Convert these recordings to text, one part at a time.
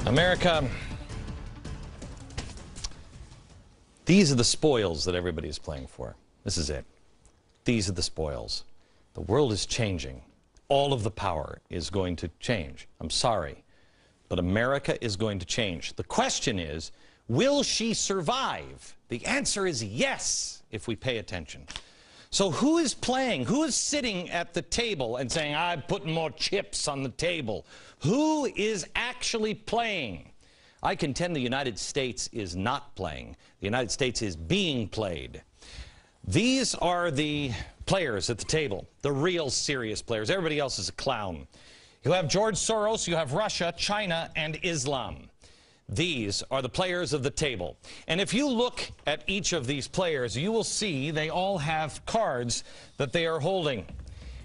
America, these are the spoils that everybody is playing for. This is it. These are the spoils. The world is changing. All of the power is going to change. I'm sorry, but America is going to change. The question is, will she survive? The answer is yes, if we pay attention. So who is playing? Who is sitting at the table and saying, I'm putting more chips on the table? Who is actually playing? I contend the United States is not playing. The United States is being played. These are the players at the table, the real serious players. Everybody else is a clown. You have George Soros, you have Russia, China, and Islam. These are the players of the table. And if you look at each of these players, you will see they all have cards that they are holding.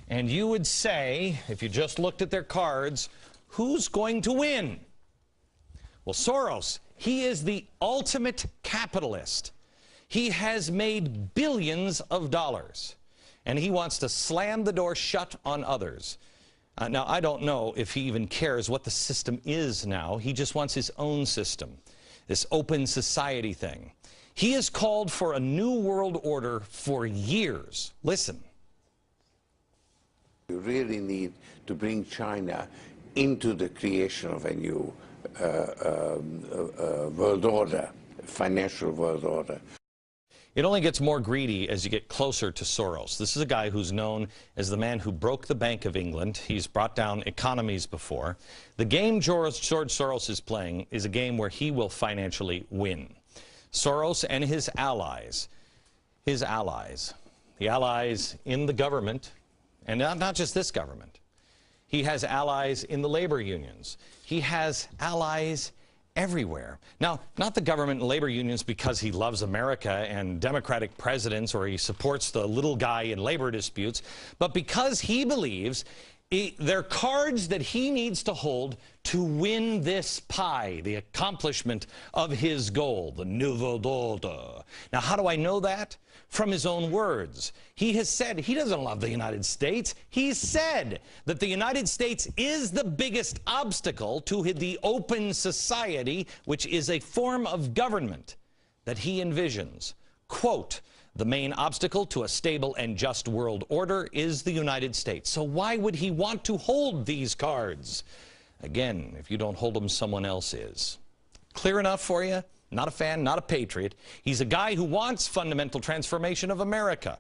And you would say, if you just looked at their cards, who's going to win? Well, Soros, he is the ultimate capitalist. He has made billions of dollars, and he wants to slam the door shut on others. Now, I don't know if he even cares what the system is now. He just wants his own system, this open society thing. He has called for a new world order for years. Listen. You really need to bring China into the creation of a new world order, financial world order. It only gets more greedy as you get closer to Soros. This is a guy who's known as the man who broke the Bank of England. He's brought down economies before. The game George Soros is playing is a game where he will financially win. Soros and his allies, the allies in the government, and not just this government. He has allies in the labor unions. He has allies everywhere. Now, not the government and labor unions because he loves America and Democratic presidents or he supports the little guy in labor disputes, but because he believes they're cards that he needs to hold to win this pie, the accomplishment of his goal, the nouveau ordre. Now, how do I know that? From his own words. He has said he doesn't love the United States. He said that the United States is the biggest obstacle to the open society, which is a form of government that he envisions. Quote, the main obstacle to a stable and just world order is the United States. So why would he want to hold these cards? Again, if you don't hold them, someone else is. Clear enough for you? Not a fan, not a patriot. He's a guy who wants fundamental transformation of America.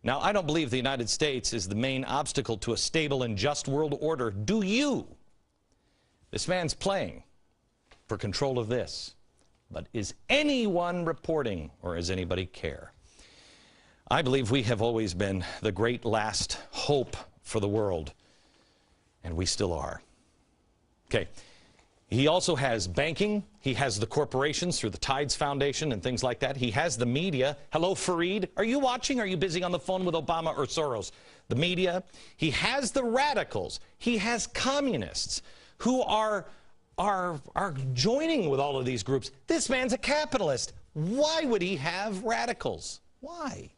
Now, I don't believe the United States is the main obstacle to a stable and just world order. Do you? This man's playing for control of this. But is anyone reporting, or does anybody care? I believe we have always been the great last hope for the world, and we still are. Okay. He also has banking. He has the corporations through the Tides Foundation and things like that. He has the media. Hello, Fareed. Are you watching? Are you busy on the phone with Obama or Soros? The media. He has the radicals. He has communists who are joining with all of these groups. This man's a capitalist. Why would he have radicals? Why?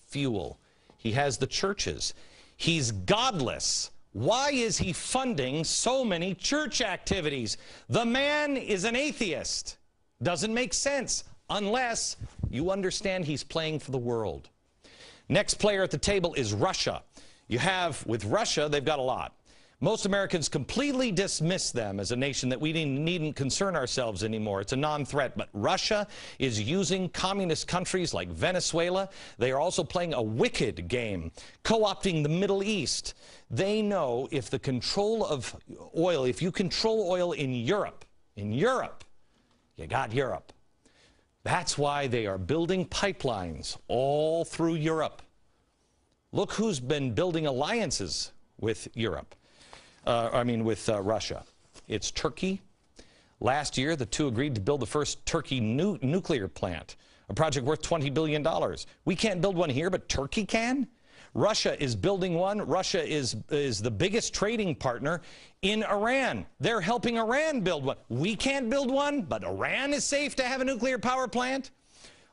Fuel. He has the churches. He's godless. Why is he funding so many church activities? The man is an atheist. Doesn't make sense unless you understand he's playing for the world. Next player at the table is Russia. You have, with Russia, they've got a lot. Most Americans completely dismiss them as a nation that we needn't concern ourselves anymore. It's a non-threat. But Russia is using communist countries like Venezuela. They are also playing a wicked game, co-opting the Middle East. They know if the control of oil, if you control oil in Europe, you got Europe. That's why they are building pipelines all through Europe. Look who's been building alliances with Europe. With Russia. It's Turkey. Last year, the two agreed to build the first Turkey nuclear plant, a project worth $20 billion. We can't build one here, but Turkey can? Russia is building one. Russia is the biggest trading partner in Iran. They're helping Iran build one. We can't build one, but Iran is safe to have a nuclear power plant?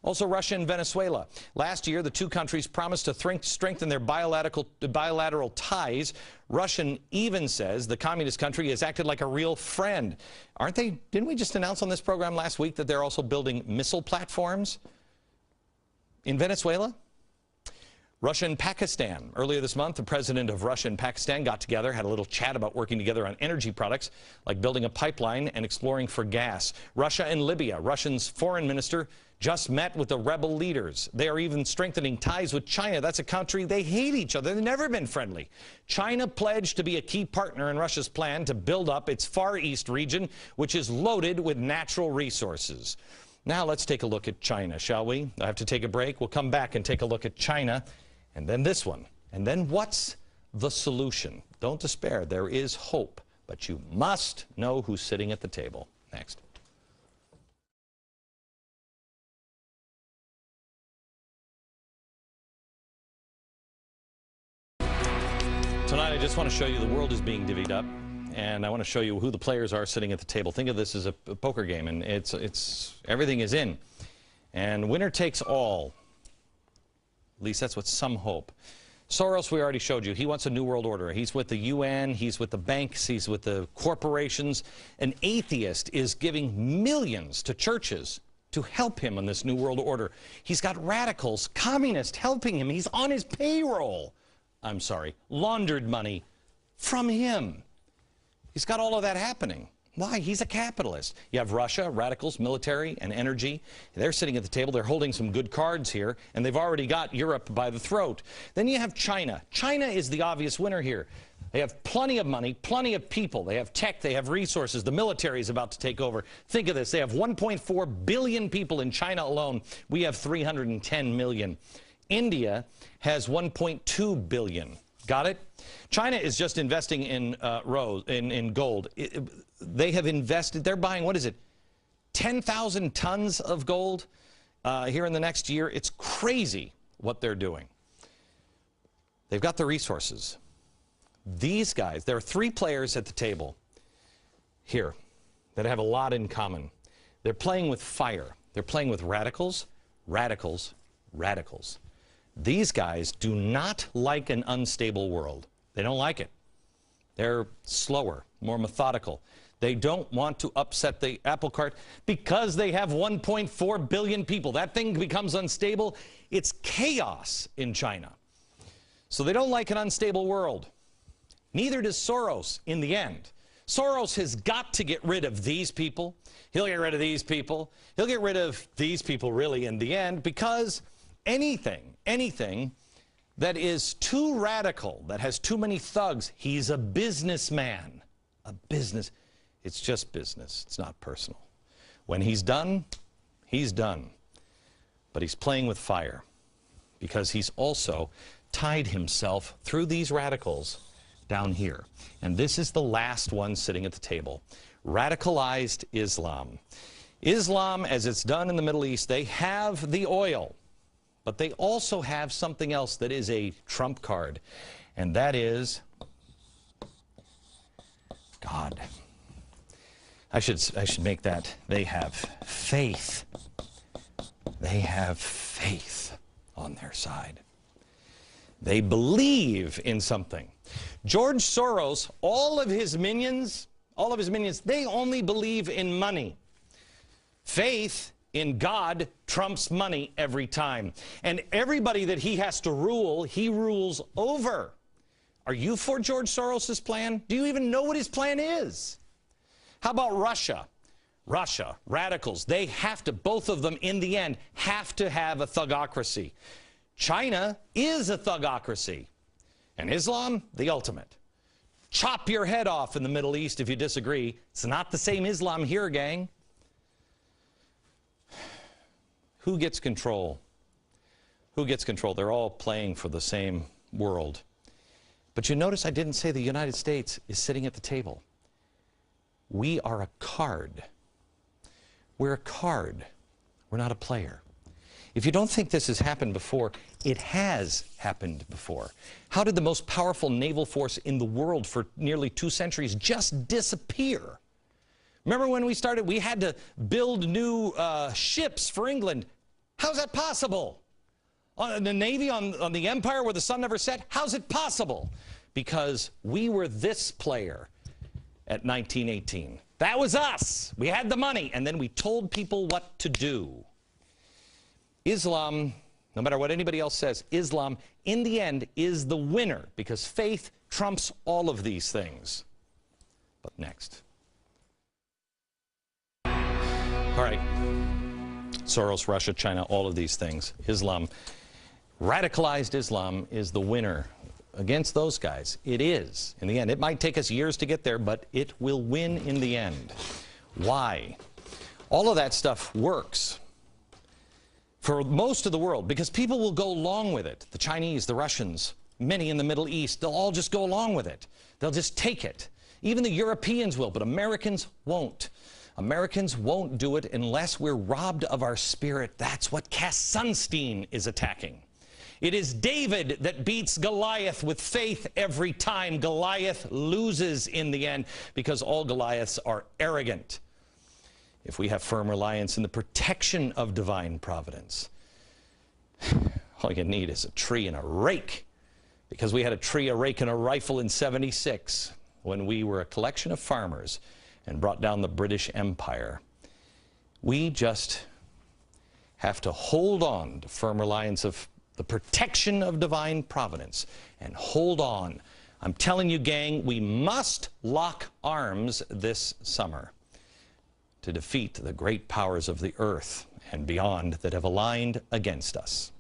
Also, Russia and Venezuela. Last year, the two countries promised to strengthen their bilateral ties. Russia even says the communist country has acted like a real friend. Aren't they? Didn't we just announce on this program last week that they're also building missile platforms in Venezuela? Russia and Pakistan. Earlier this month, the president of Russia and Pakistan got together, had a little chat about working together on energy products, like building a pipeline and exploring for gas. Russia and Libya. Russia's foreign minister just met with the rebel leaders. They are even strengthening ties with China. That's a country, they hate each other. They've never been friendly. China pledged to be a key partner in Russia's plan to build up its Far East region, which is loaded with natural resources. Now let's take a look at China, shall we? I have to take a break. We'll come back and take a look at China. And then this one. And then what's the solution? Don't despair. There is hope. But you must know who's sitting at the table. Next. Tonight, I just want to show you the world is being divvied up. And I want to show you who the players are sitting at the table. Think of this as a poker game. And everything is in. And winner takes all. At least that's what some hope. Soros, we already showed you. He wants a new world order. He's with the UN. He's with the banks. He's with the corporations. An atheist is giving millions to churches to help him on this new world order. He's got radicals, communists helping him. He's on his payroll. I'm sorry, laundered money from him. He's got all of that happening. Why? He's a capitalist. You have Russia, radicals, military, and energy. They're sitting at the table. They're holding some good cards here, and they've already got Europe by the throat. Then you have China. China is the obvious winner here. They have plenty of money, plenty of people. They have tech. They have resources. The military is about to take over. Think of this. They have 1.4 billion people in China alone. We have 310 million. India has 1.2 billion. Got it? China is just investing in gold. They have invested, they're buying, what is it, 10,000 tons of gold here in the next year. It's crazy what they're doing. They've got the resources. These guys, there are three players at the table here that have a lot in common. They're playing with fire. They're playing with radicals, radicals, radicals. These guys do not like an unstable world. They don't like it. They're slower, more methodical. They don't want to upset the apple cart because they have 1.4 billion people. That thing becomes unstable. It's chaos in China. So they don't like an unstable world. Neither does Soros in the end. Soros has got to get rid of these people. He'll get rid of these people. He'll get rid of these people really in the end, because anything that is too radical, that has too many thugs, he's a businessman. It's just business. It's not personal. When he's done, he's done. But he's playing with fire because he's also tied himself through these radicals down here. And this is the last one sitting at the table. Radicalized Islam. Islam, as it's done in the Middle East, they have the oil. But they also have something else that is a trump card, and that is God. I should make that. They have faith. They have faith on their side. They believe in something. George Soros, all of his minions, they only believe in money. Faith in God trumps money every time. And everybody that he has to rule, he rules over. Are you for George Soros's plan? Do you even know what his plan is? How about Russia? Russia, radicals, they have to, both of them in the end, have to have a thugocracy. China is a thugocracy. And Islam, the ultimate. Chop your head off in the Middle East if you disagree. It's not the same Islam here, gang. Who gets control? Who gets control? They're all playing for the same world. But you notice I didn't say the United States is sitting at the table. We are a card. We're a card. We're not a player. If you don't think this has happened before, it has happened before. How did the most powerful naval force in the world for nearly 2 centuries just disappear? Remember when we started, we had to build new ships for England. How's that possible? On the Navy, on the empire where the sun never set? How's it possible? Because we were this player at 1918. That was us. We had the money, and then we told people what to do. Islam, no matter what anybody else says, Islam, in the end, is the winner because faith trumps all of these things. But next. All right. Soros, Russia, China, all of these things. Islam, radicalized Islam is the winner against those guys. It is. In the end, it might take us years to get there, but it will win in the end. Why? All of that stuff works for most of the world because people will go along with it. The Chinese, the Russians, many in the Middle East, they'll all just go along with it. They'll just take it. Even the Europeans will, but Americans won't. Americans won't do it unless we're robbed of our spirit. That's what Cass Sunstein is attacking. It is David that beats Goliath with faith every time. Goliath loses in the end because all Goliaths are arrogant. If we have firm reliance in the protection of divine providence, all you need is a tree and a rake. Because we had a tree, a rake, and a rifle in '76 when we were a collection of farmers and brought down the British Empire. We just have to hold on to firm reliance of the protection of divine providence and hold on. I'm telling you, gang, we must lock arms this summer to defeat the great powers of the earth and beyond that have aligned against us.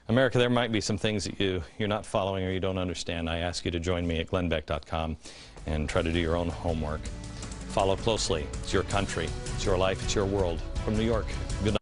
America, there might be some things that you're not following or you don't understand. I ask you to join me at glennbeck.com and try to do your own homework. Follow closely. It's your country. It's your life. It's your world. From New York, good night.